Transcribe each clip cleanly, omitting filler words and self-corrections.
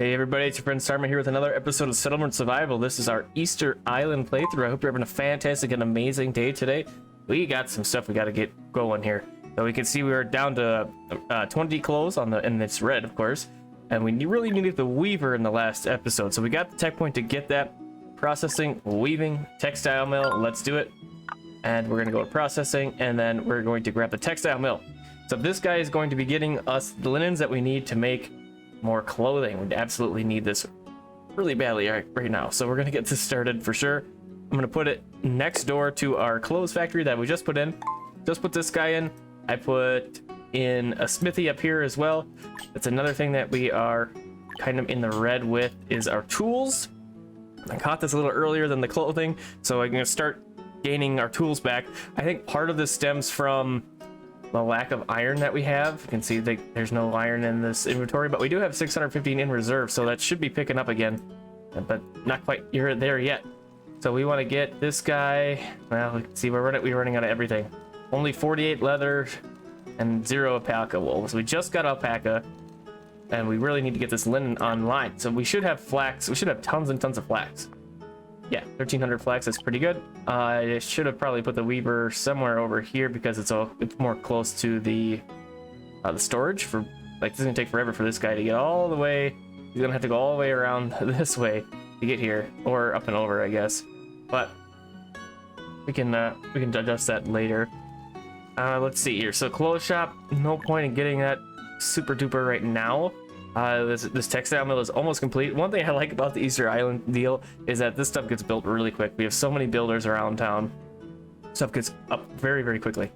Hey everybody, it's your friend Sarmate here with another episode of Settlement Survival. This is our Easter Island playthrough. I hope you're having a fantastic and amazing day today. We got some stuff we got to get going here. So we can see we are down to 20 clothes on and it's red, of course. And we really needed the weaver in the last episode. So we got the tech point to get that. Processing, weaving, textile mill, let's do it. And we're going to go to processing, and then we're going to grab the textile mill. So this guy is going to be getting us the linens that we need to make more clothing. We absolutely need this really badly right now. So we're going to get this started for sure. I'm going to put it next door to our clothes factory that we just put in. Just put this guy in. I put in a smithy up here as well. That's another thing that we are kind of in the red with is our tools. I caught this a little earlier than the clothing, so I'm going to start gaining our tools back. I think part of this stems from the lack of iron that we have. You can see there's no iron in this inventory, but we do have 615 in reserve, so that should be picking up again, but not quite there yet. So we want to get this guy. Well, we can see we're running out of everything. Only 48 leather and 0 alpaca wool. So we just got alpaca, and we really need to get this linen online. So we should have flax. We should have tons and tons of flax. Yeah, 1300 flax, that's pretty good. I should have probably put the weaver somewhere over here because it's more close to the storage. For like, this is gonna take forever for this guy to get all the way. He's gonna have to go all the way around this way to get here, or up and over, I guess. But we can adjust that later. Let's see here. So clothes shop, no point in getting that super duper right now. This textile mill is almost complete. One thing I like about the Easter Island deal is that this stuff gets built really quick. We have so many builders around town. Stuff gets up very, very quickly.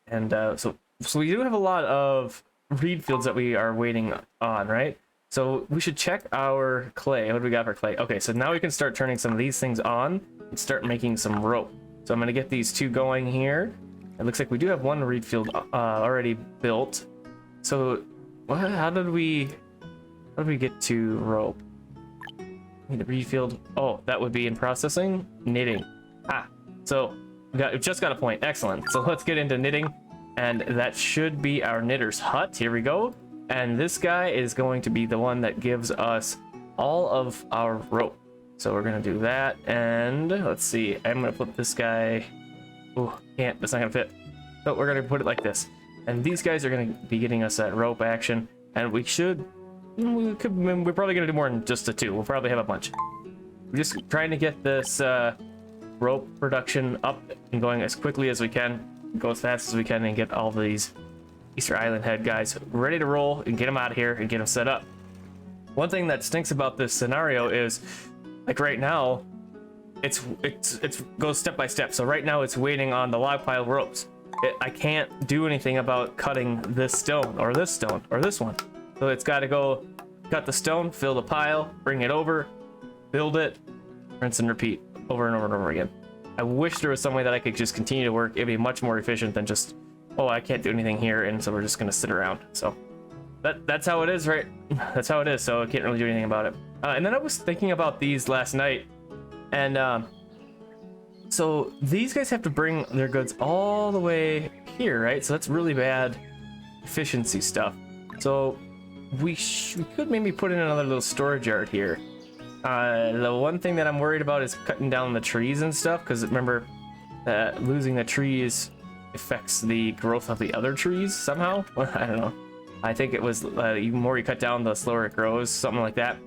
And so we do have a lot of reed fields that we are waiting on, right? So we should check our clay. What do we got for clay? Okay, so now we can start turning some of these things on and start making some rope. So I'm going to get these two going here. It looks like we do have one reed field already built. So how did we get to rope? Need a reed field. Oh, that would be in processing. Knitting. So we just got a point. Excellent. So let's get into knitting, and that should be our knitter's hut. Here we go. And this guy is going to be the one that gives us all of our rope. So we're gonna do that, and let's see. I'm gonna put this guy. Oh, can't. That's not gonna fit. So we're gonna put it like this. And these guys are gonna be getting us that rope action, and we're probably gonna do more than just the two. We'll probably have a bunch. We're just trying to get this rope production up and going as quickly as we can, go as fast as we can, and get all these Easter Island head guys ready to roll and get them out of here and get them set up. One thing that stinks about this scenario is, like right now, it goes step by step. So right now it's waiting on the log pile ropes. I can't do anything about cutting this stone or this stone or this one. So it's got to go cut the stone, fill the pile, bring it over, build it, rinse and repeat over and over and over again. I wish there was some way that I could just continue to work. It'd be much more efficient than just, oh, I can't do anything here, and so we're just gonna sit around. So that's how it is, right? That's how it is. So I can't really do anything about it. And then I was thinking about these last night, and so these guys have to bring their goods all the way here, right? So that's really bad efficiency stuff. So we could maybe put in another little storage yard here. The one thing that I'm worried about is cutting down the trees and stuff, because remember that losing the trees affects the growth of the other trees somehow. I don't know. I think it was the more you cut down, the slower it grows, something like that.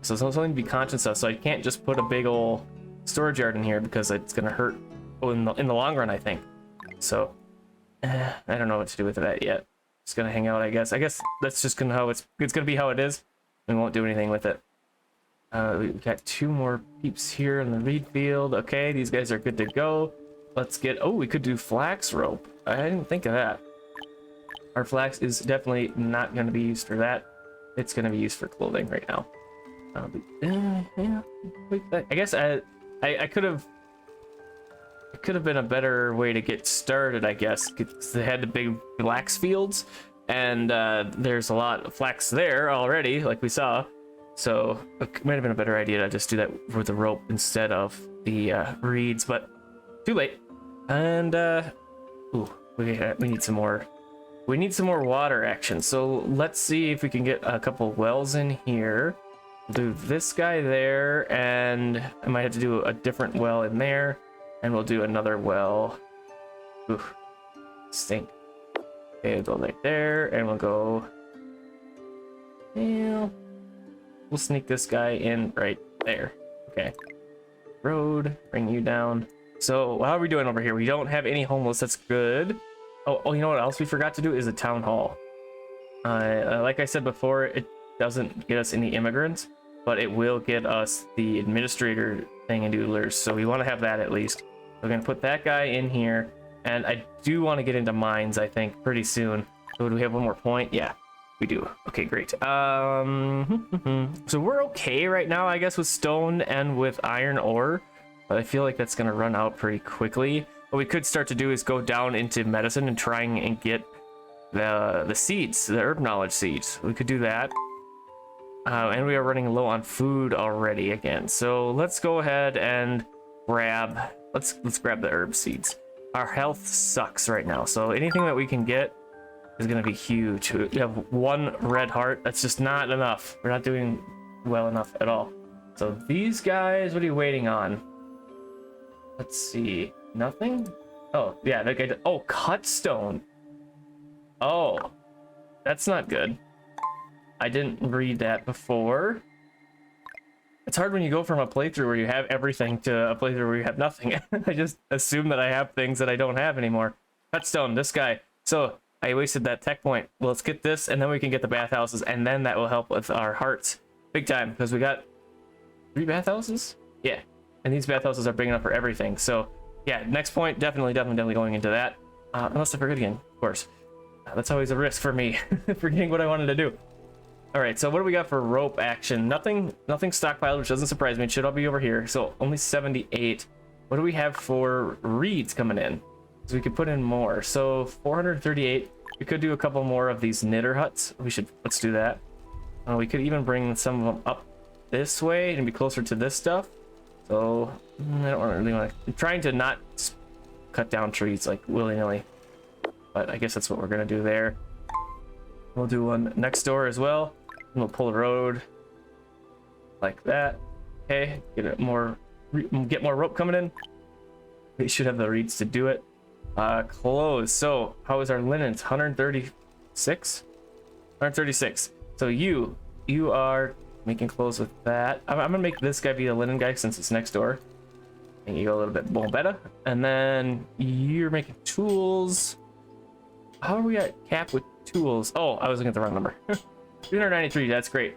So it's something to be conscious of. So I can't just put a big old storage yard in here because it's gonna hurt in the long run, I think. So I don't know what to do with that yet. It's gonna hang out, I guess. I guess that's just gonna how it's gonna be how it is. We won't do anything with it. We've got two more peeps here in the reed field. Okay, these guys are good to go. Let's get. Oh, we could do flax rope. I didn't think of that. Our flax is definitely not going to be used for that. It's going to be used for clothing right now. Yeah, I guess I could have. It could have been a better way to get started, I guess. They had the big flax fields, and there's a lot of flax there already, like we saw. So it might have been a better idea to just do that with the rope instead of the reeds, but too late. And ooh, we need some more. We need some more water action. So let's see if we can get a couple wells in here. We'll do this guy there, and I might have to do a different well in there, and we'll do another well. Oof, stink. Okay, we'll go right there, and we'll go. Yeah, we'll sneak this guy in right there. Okay. Road, bring you down. So how are we doing over here? We don't have any homeless. That's good. Oh, you know what else we forgot to do is a town hall. Like I said before, it doesn't get us any immigrants, but it will get us the administrator thing and doodlers. So we want to have that at least. We're gonna put that guy in here, and I do want to get into mines. I think pretty soon. So do we have one more point? Yeah, we do. Okay, great. So we're okay right now, I guess, with stone and with iron ore. But I feel like that's gonna run out pretty quickly. What we could start to do is go down into medicine and trying and get the seeds, the herb knowledge seeds. We could do that. And we are running low on food already again. So let's go ahead and grab, let's grab the herb seeds. Our health sucks right now, so anything that we can get is gonna be huge. We have one red heart. That's just not enough. We're not doing well enough at all. So these guys, what are you waiting on? Let's see. Nothing? Oh, yeah, that guy. Oh, cut stone. Oh, that's not good. I didn't read that before. It's hard when you go from a playthrough where you have everything to a playthrough where you have nothing. I just assume that I have things that I don't have anymore. Cut stone, this guy. So I wasted that tech point. Well, let's get this, and then we can get the bathhouses, and then that will help with our hearts big time, because we got 3 bathhouses? Yeah. And these bathhouses are big enough for everything. So yeah, next point, definitely going into that. Unless I forget again, of course. That's always a risk for me, forgetting what I wanted to do. All right, so what do we got for rope action? Nothing stockpiled, which doesn't surprise me. It should all be over here. So only 78. What do we have for reeds coming in? So we could put in more. So 438. We could do a couple more of these knitter huts. Let's do that. We could even bring some of them up this way and be closer to this stuff. So I don't really want to. I'm trying to not cut down trees like willy-nilly, but I guess that's what we're gonna do there. We'll do one next door as well. And we'll pull a road like that. Okay, get more rope coming in. We should have the reeds to do it. Clothes. So how is our linens? 136. 136. So you are making clothes with that. I'm gonna make this guy be the linen guy since it's next door. And you go a little bit more better. And then you're making tools. How are we at cap with tools? Oh, I was looking at the wrong number. 393, that's great.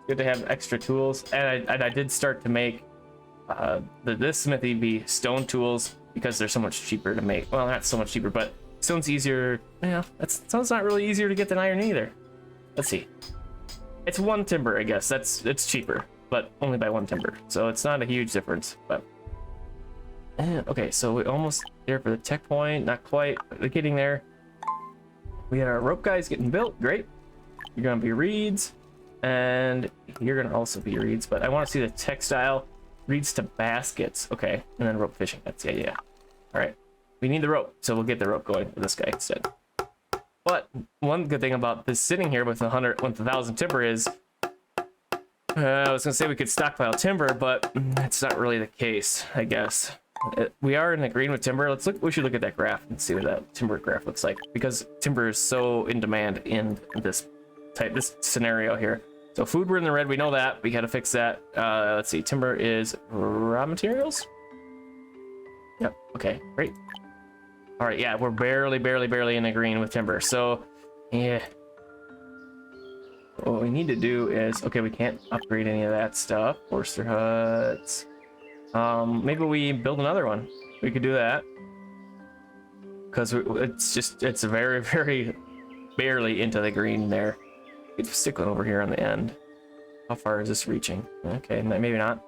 Good to have extra tools. And I did start to make this smithy be stone tools because they're so much cheaper to make. Well, not so much cheaper, but stone's easier. Yeah, stone's not really easier to get than iron either. Let's see. It's 1 timber, I guess. It's cheaper, but only by 1 timber. So it's not a huge difference, but okay, so we're almost there for the tech point. Not quite, but we're getting there. We got our rope guys getting built. Great. You're gonna be reeds, and you're gonna also be reeds, but I want to see the textile reeds to baskets. Okay, and then rope fishing. That's the idea. All right, we need the rope, so we'll get the rope going for this guy instead. But one good thing about this sitting here with 1,000 timber is, I was gonna say we could stockpile timber, but that's not really the case, I guess. We are in the green with timber. Let's look. We should look at that graph and see what that timber graph looks like, because timber is so in demand in this scenario here. So food, we're in the red. We know that. We got to fix that. Let's see. Timber is raw materials. Yep. Okay. Great. All right. Yeah, we're barely in the green with timber. So yeah. What we need to do is, okay, we can't upgrade any of that stuff. Forester huts. Maybe we build another one. We could do that. Because it's very, very barely into the green there. We could stick one over here on the end. How far is this reaching? Okay, maybe not.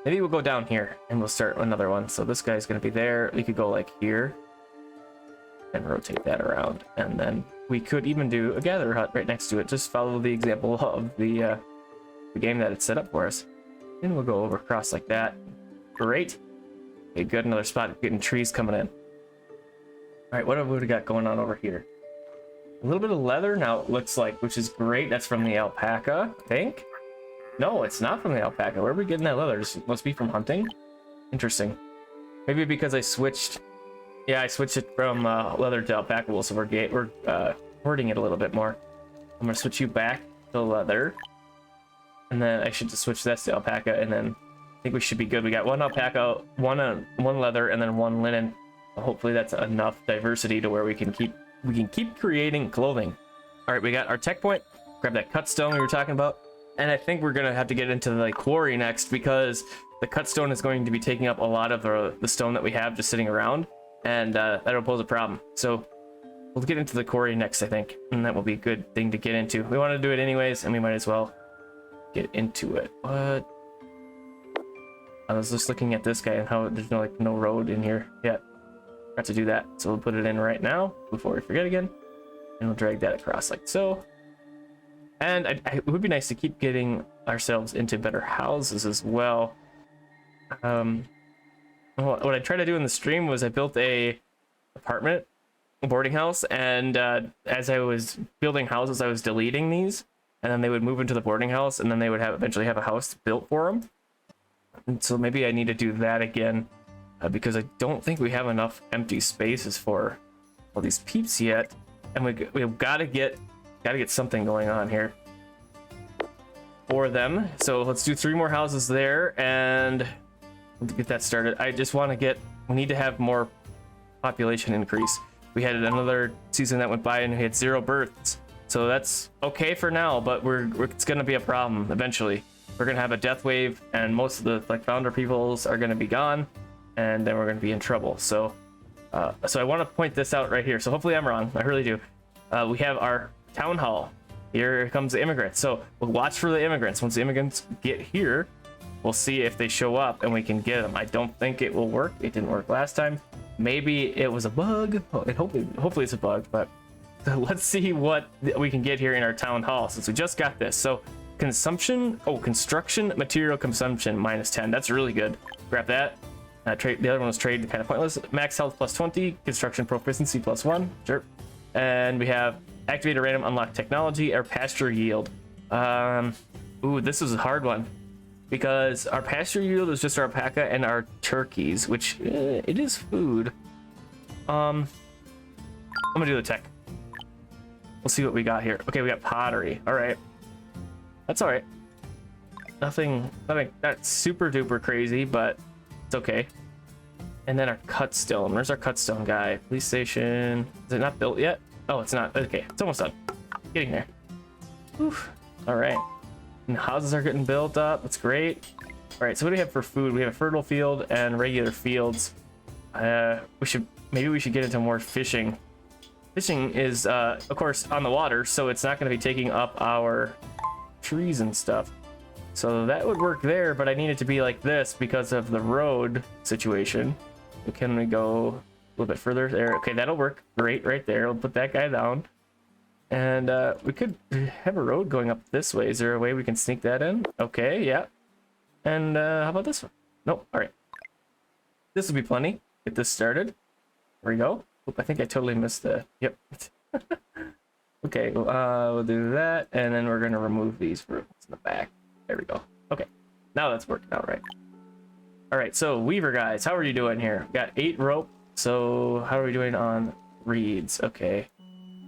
Maybe we'll go down here and we'll start another one. So this guy's gonna be there. We could go like here and rotate that around. And then we could even do a gather hut right next to it. Just follow the example of the game that it's set up for us. And we'll go over across like that. Great. Okay, good. Another spot getting trees coming in. All right, what have we got going on over here? A little bit of leather now, it looks like, which is great. That's from the alpaca, I think. No, it's not from the alpaca. Where are we getting that leather? This must be from hunting? Interesting. Maybe because I switched... Yeah, I switched it from leather to alpaca wool, so we're hoarding it a little bit more. I'm gonna switch you back to leather. And then I should just switch this to alpaca, and then I think we should be good. We got one alpaca, one leather, and then one linen. Hopefully that's enough diversity to where we can keep creating clothing. All right, we got our tech point. Grab that cut stone we were talking about. And I think we're gonna have to get into the quarry next, because the cut stone is going to be taking up a lot of the stone that we have just sitting around, and that'll pose a problem. So we'll get into the quarry next, I think, and that will be a good thing to get into. We want to do it anyways, and we might as well get into it. What? I was just looking at this guy and how there's no road in here yet. Got to do that, so we'll put it in right now before we forget again, and we'll drag that across like so. And it would be nice to keep getting ourselves into better houses as well. What I tried to do in the stream was I built a apartment, a boarding house, and as I was building houses, I was deleting these, and then they would move into the boarding house, and then they would eventually have a house built for them. And so maybe I need to do that again, because I don't think we have enough empty spaces for all these peeps yet, and we've got to get something going on here for them. So let's do 3 more houses there and get that started. I just want to we need to have more population increase. We had another season that went by and we had 0 births, so that's okay for now, but it's going to be a problem eventually. We're going to have a death wave, and most of the founder peoples are going to be gone, and then we're going to be in trouble. So I want to point this out right here. So hopefully I'm wrong. I really do. We have our town hall. Here comes the immigrants. So we'll watch for the immigrants. Once the immigrants get here, we'll see if they show up and we can get them. I don't think it will work. It didn't work last time. Maybe it was a bug. Hopefully it's a bug, but let's see what we can get here in our town hall since we just got this. So construction material consumption -10. That's really good. Grab that. Trade. The other one was trade, kind of pointless. Max health +20. Construction proficiency +1. Sure. And we have activate a random unlock technology, or pasture yield. Ooh, this is a hard one, because our pasture yield is just our alpaca and our turkeys, which it is food. I'm gonna do the tech. We'll see what we got here. Okay, we got pottery. All right, that's all right. Nothing that's super duper crazy, but it's okay. And then our cut stone. Where's our cut stone guy? Police station. Is it not built yet? Oh, it's not. Okay, it's almost done. Getting there. Oof. All right. And the houses are getting built up. That's great. All right. So what do we have for food? We have a fertile field and regular fields. Maybe we should get into more fishing. Fishing is, of course, on the water, so it's not going to be taking up our trees and stuff. So that would work there, but I need it to be like this because of the road situation. So can we go a little bit further there? Okay, that'll work great right there. I'll put that guy down. And we could have a road going up this way. Is there a way we can sneak that in? Okay, yeah. And how about this one? Nope, all right. This will be plenty. Get this started. There we go. Oop, I think I totally missed the, yep. Okay, we'll do that. And then we're gonna remove these roots in the back. There we go. Okay, now that's working out right. All right, so Weaver guys, how are you doing here? Got 8 rope. So how are we doing on reeds? Okay,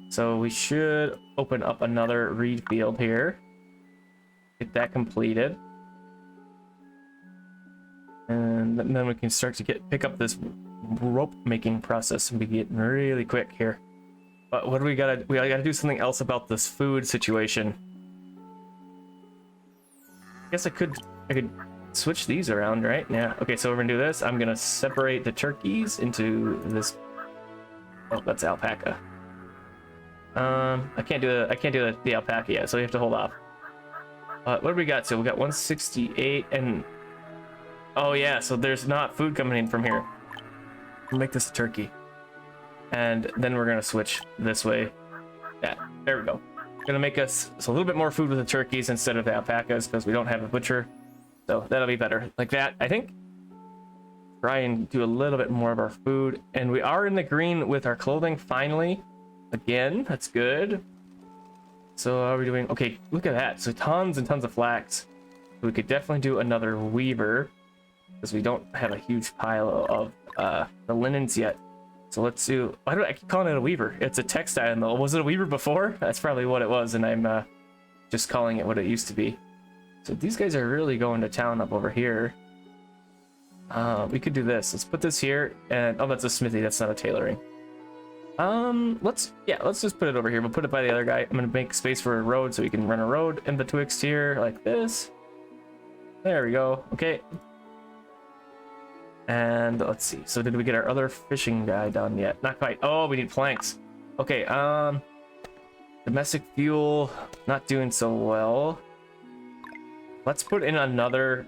so we should open up another reed field here. Get that completed. And then we can start to pick up this rope making process and be getting really quick here. But what do we gotta do something else about this food situation. I guess I could switch these around, right? Yeah. Okay, so we're gonna do this. I'm gonna separate the turkeys into this. Oh, that's alpaca. I can't do the alpaca yet, so we have to hold off. What do we got? So we got 168 and oh yeah, so there's not food coming in from here. We'll make this a turkey. And then we're gonna switch this way. Yeah, there we go. Gonna make us a little bit more food with the turkeys instead of the alpacas because we don't have a butcher. So that'll be better. Like that, I think. Try and do a little bit more of our food. And we are in the green with our clothing finally. Again, that's good. So how are we doing? Okay, look at that. So tons and tons of flax. We could definitely do another weaver because we don't have a huge pile of the linens yet. So let's do, why do I keep calling it a weaver? It's a textile mill. Was it a weaver before? That's probably what it was, and I'm just calling it what it used to be. So these guys are really going to town up over here. We could do this. Let's put this here, and oh, that's a smithy. That's not a tailoring. Let's just put it over here. We'll put it by the other guy. I'm gonna make space for a road so we can run a road in betwixt here like this. There we go. Okay. And let's see. So did we get our other fishing guy done yet? Not quite. Oh, we need planks. Okay. Domestic fuel, not doing so well. Let's put in another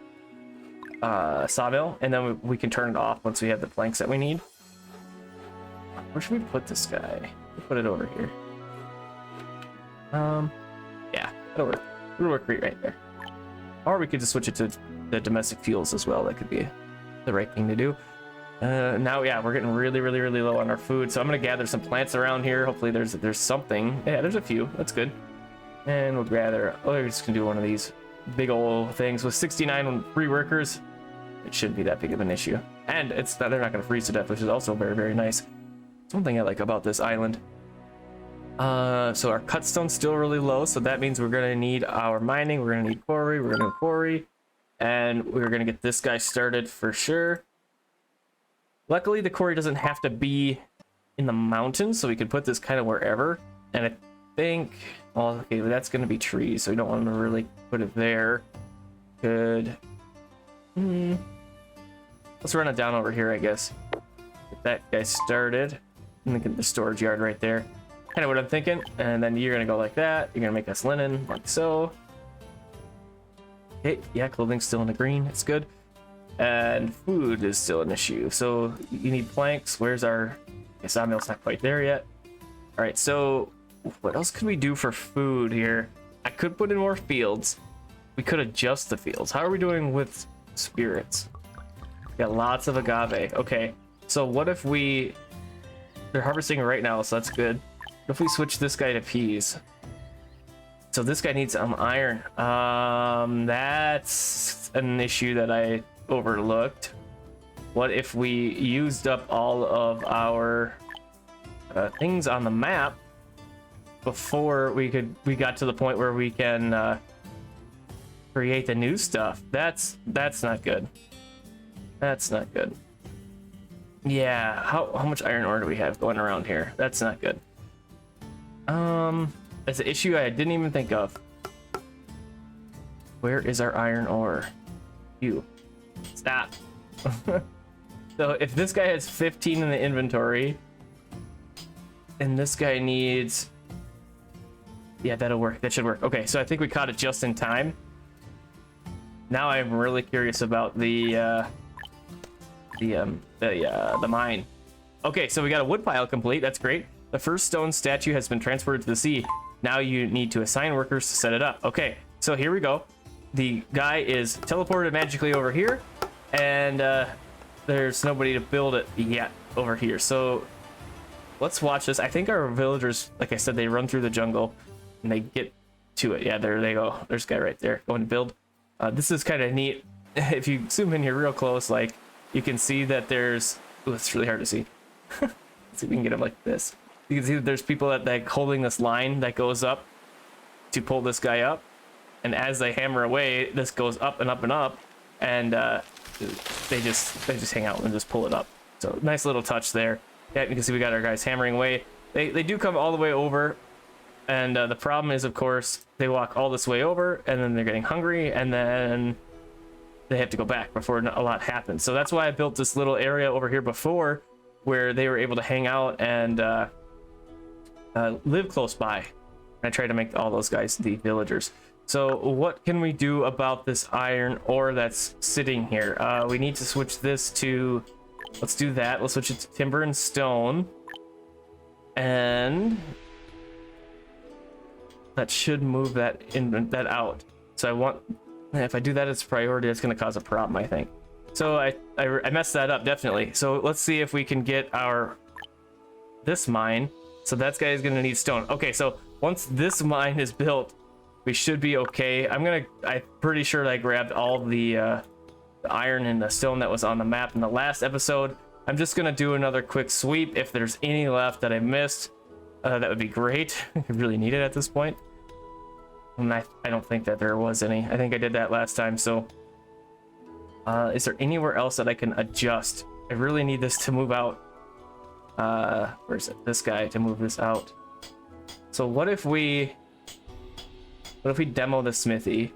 sawmill, and then we can turn it off once we have the planks that we need. Where should we put this guy? We'll put it over here. Yeah, that'll work. It'll work great right there. Or we could just switch it to the domestic fuels as well. That could be the right thing to do. Now, yeah, we're getting really low on our food, so I'm gonna gather some plants around here. Hopefully there's something. Yeah, there's a few. That's good. And we'll gather. Oh, we're just gonna do one of these big old things with 69 free workers. It shouldn't be that big of an issue, and they're not gonna freeze to death, which is also very nice. It's one thing I like about this island. So our cut stone's still really low, so that means we're gonna need our mining. We're gonna need quarry. We're gonna quarry, and we're gonna get this guy started for sure. Luckily, the quarry doesn't have to be in the mountains, so we can put this kind of wherever. And I think, well, okay, well, that's going to be trees, so we don't want to really put it there. Good. Let's run it down over here, I guess. Get that guy started. And then get the storage yard right there. Kind of what I'm thinking. And then you're going to go like that. You're going to make us linen, like so. Okay, yeah, clothing's still in the green. It's good. And food is still an issue, so you need planks. Where's our sawmill's not quite there yet. All right, so what else could we do for food here? I could put in more fields. We could adjust the fields. How are we doing with spirits? Got lots of agave. Okay, so what if they're harvesting right now, so that's good. What if we switch this guy to peas? So this guy needs iron. That's an issue that I overlooked. What if we used up all of our things on the map before we got to the point where we can create the new stuff? That's not good. That's not good. Yeah, how much iron ore do we have going around here? That's not good. That's an issue I didn't even think of. Where is our iron ore? You. Stop. So if this guy has 15 in the inventory and this guy needs, yeah, that'll work. That should work. Okay, so I think we caught it just in time. Now I'm really curious about the mine. Okay, so we got a wood pile complete. That's great. The first stone statue has been transferred to the sea. Now you need to assign workers to set it up. Okay, so here we go. The guy is teleported magically over here, and there's nobody to build it yet over here. So let's watch this. I think our villagers, like I said, they run through the jungle and they get to it. Yeah, there they go. There's a guy right there going to build. This is kind of neat. If you zoom in here real close, like you can see that there's, oh, it's really hard to see. Let's see if we can get him like this. You can see that there's people that like holding this line that goes up to pull this guy up. And as they hammer away, this goes up and up and up, and they just hang out and just pull it up. So nice little touch there. Yeah, you can see we got our guys hammering away. They do come all the way over, and the problem is, of course, they walk all this way over, and then they're getting hungry, and then they have to go back before a lot happens. So that's why I built this little area over here before, where they were able to hang out and live close by. I tried to make all those guys the villagers. So what can we do about this iron ore that's sitting here? We need to switch this to, let's do that. Let's switch it to timber and stone. And that should move that out. So I want, if I do that as priority, it's going to cause a problem, I think. So I messed that up, definitely. So let's see if we can get this mine. So that guy is going to need stone. Okay, so once this mine is built, we should be okay. I'm pretty sure that I grabbed all the iron and the stone that was on the map in the last episode. I'm just gonna do another quick sweep. If there's any left that I missed, that would be great. I really need it at this point. And I don't think that there was any. I think I did that last time. So is there anywhere else that I can adjust? I really need this to move out. Where's it? This guy to move this out. So what if we demo the smithy?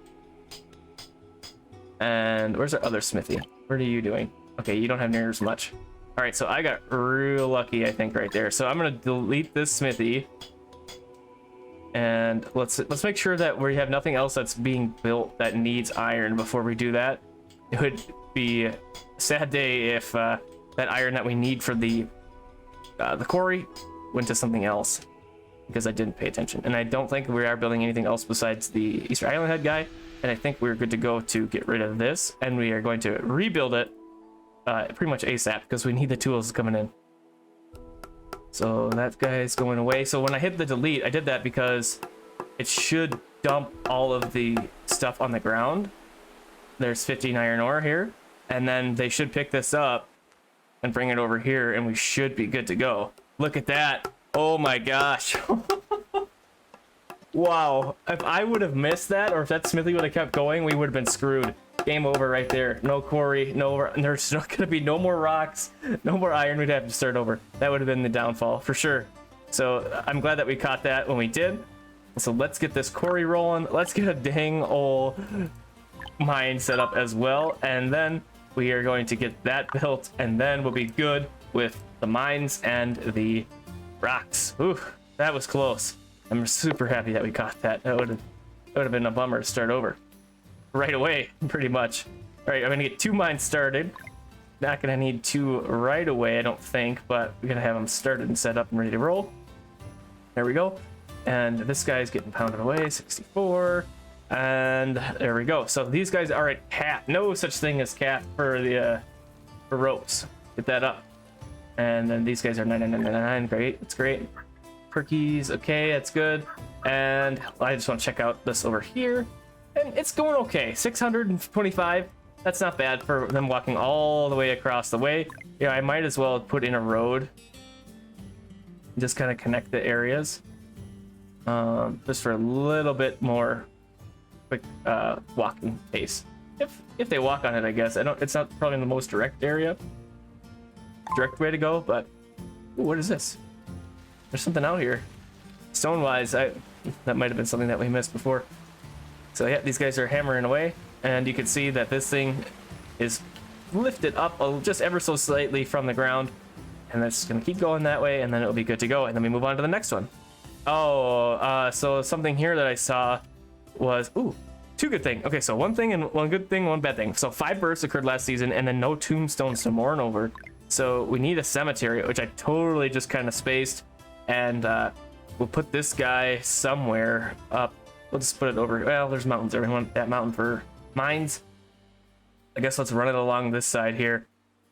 And where's our other smithy? What are you doing? Okay, you don't have near as much. All right, so I got real lucky, I think, right there. So I'm gonna delete this smithy, and let's make sure that we have nothing else that's being built that needs iron before we do that. It would be a sad day if that iron that we need for the quarry went to something else because I didn't pay attention. And I don't think we are building anything else besides the Easter Island head guy. And I think we're good to go to get rid of this, and we are going to rebuild it pretty much ASAP because we need the tools coming in. So that guy's going away. So when I hit the delete, I did that because it should dump all of the stuff on the ground. There's 15 iron ore here, and then they should pick this up and bring it over here, and we should be good to go. Look at that. Oh my gosh. Wow, if I would have missed that, or if that smithy would have kept going, we would have been screwed. Game over right there. No quarry, there's not gonna be no more rocks, no more iron. We'd have to start over. That would have been the downfall for sure. So I'm glad that we caught that when we did. So let's get this quarry rolling. Let's get a dang old mine set up as well, and then we are going to get that built, and then we'll be good with the mines and the rocks. Ooh, that was close. I'm super happy that we caught that. That would have been a bummer to start over right away, pretty much. All right, I'm gonna get 2 mines started. Not gonna need 2 right away, I don't think, but we're gonna have them started and set up and ready to roll. There we go. And this guy's getting pounded away, 64. And there we go. So these guys are at cap. No such thing as cap for the for ropes. Get that up. And then these guys are 9999. Great, that's great. Perkies, okay, that's good. And I just want to check out this over here, and it's going okay. 625, that's not bad for them walking all the way across the way. Yeah, I might as well put in a road, just kind of connect the areas, just for a little bit more quick walking pace. If they walk on it, I guess. It's not probably the most direct way to go, but ooh, what is this? There's something out here. Stone-wise, that might have been something that we missed before. So yeah, these guys are hammering away, and you can see that this thing is lifted up just ever so slightly from the ground, and that's gonna keep going that way, and then it'll be good to go, and then we move on to the next one. Oh, so something here that I saw was, ooh, 2 good things. Okay, so 1 thing and 1 good thing, 1 bad thing. So 5 births occurred last season, and then no tombstones to mourn over. So we need a cemetery, which I totally just kind of spaced. And we'll put this guy somewhere up. We'll just put it over. Well, there's mountains there. We want that mountain for mines. I guess let's run it along this side here.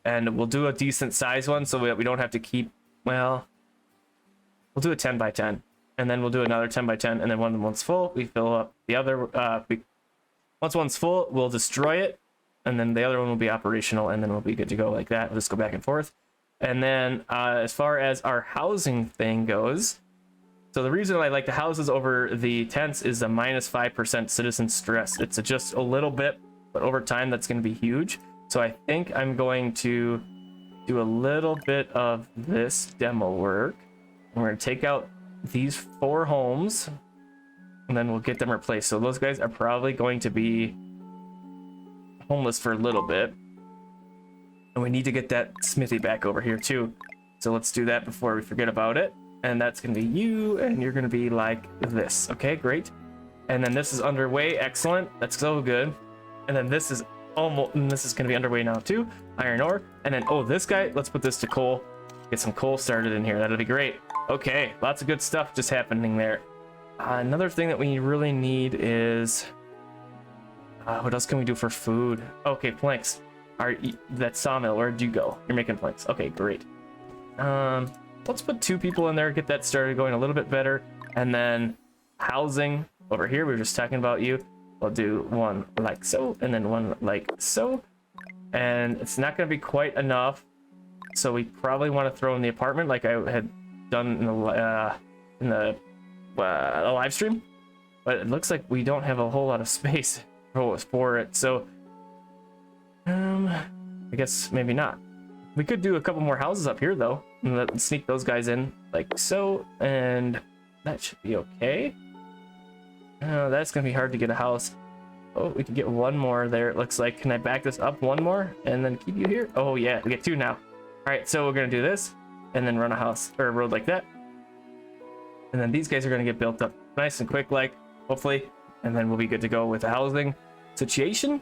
And we'll do a decent size one so that we don't have to keep, well, we'll do a 10 by 10. And then we'll do another 10 by 10. And then once full, we fill up the other. Once one's full, we'll destroy it. And then the other one will be operational. And then we'll be good to go like that. We'll just go back and forth. And then as far as our housing thing goes, so the reason I like the houses over the tents is the -5% citizen stress. It's just a little bit, but over time that's going to be huge. So I think I'm going to do a little bit of this demo work. We're going to take out these 4 homes, and then we'll get them replaced. So those guys are probably going to be homeless for a little bit. And we need to get that smithy back over here too. So let's do that before we forget about it. And that's gonna be you, and you're gonna be like this. Okay, great. And then this is underway. Excellent. That's so good. And then this is gonna be underway now too. Iron ore. And then, oh, this guy, let's put this to coal. Get some coal started in here. That'll be great. Okay, lots of good stuff just happening there. Another thing that we really need is, what else can we do for food? Okay, planks. That sawmill, where'd you go? You're making planks. Okay, great. Let's put 2 people in there, get that started going a little bit better. And then housing. over here. We were just talking about you. We'll do one like so, and then one like so. And it's not going to be quite enough, so we probably want to throw in the apartment like I had done in the live stream. But it looks like we don't have a whole lot of space for it, so I guess maybe not. We could do a couple more houses up here though, and sneak those guys in like so, and that should be okay. That's gonna be hard to get a house. Oh, we can get one more there, it looks like. Can I back this up one more and then keep you here? Oh yeah, we get two now. All right, so we're gonna do this and then run a house or a road like that, and then these guys are gonna get built up nice and quick, like hopefully, and then we'll be good to go with the housing situation.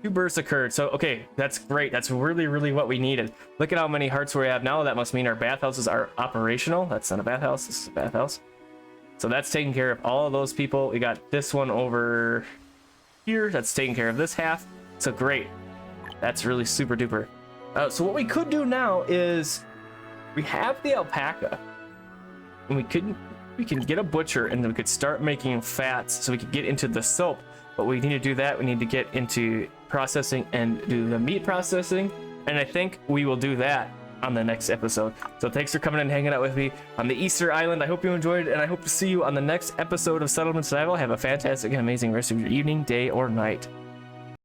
2 bursts occurred, so okay, that's great. That's really what we needed. Look at how many hearts we have now. That must mean our bathhouses are operational. That's not a bathhouse, this is a bathhouse. So that's taking care of all of those people. We got this one over here that's taking care of this half, so great. That's really super duper. So what we could do now is we have the alpaca, and we can get a butcher, and then we could start making fats so we could get into the soap. But we need to do that. We need to get into processing and do the meat processing, and I think we will do that on the next episode. So thanks for coming and hanging out with me on the Easter Island. I hope you enjoyed, and I hope to see you on the next episode of Settlement Survival. Have a fantastic and amazing rest of your evening, day, or night.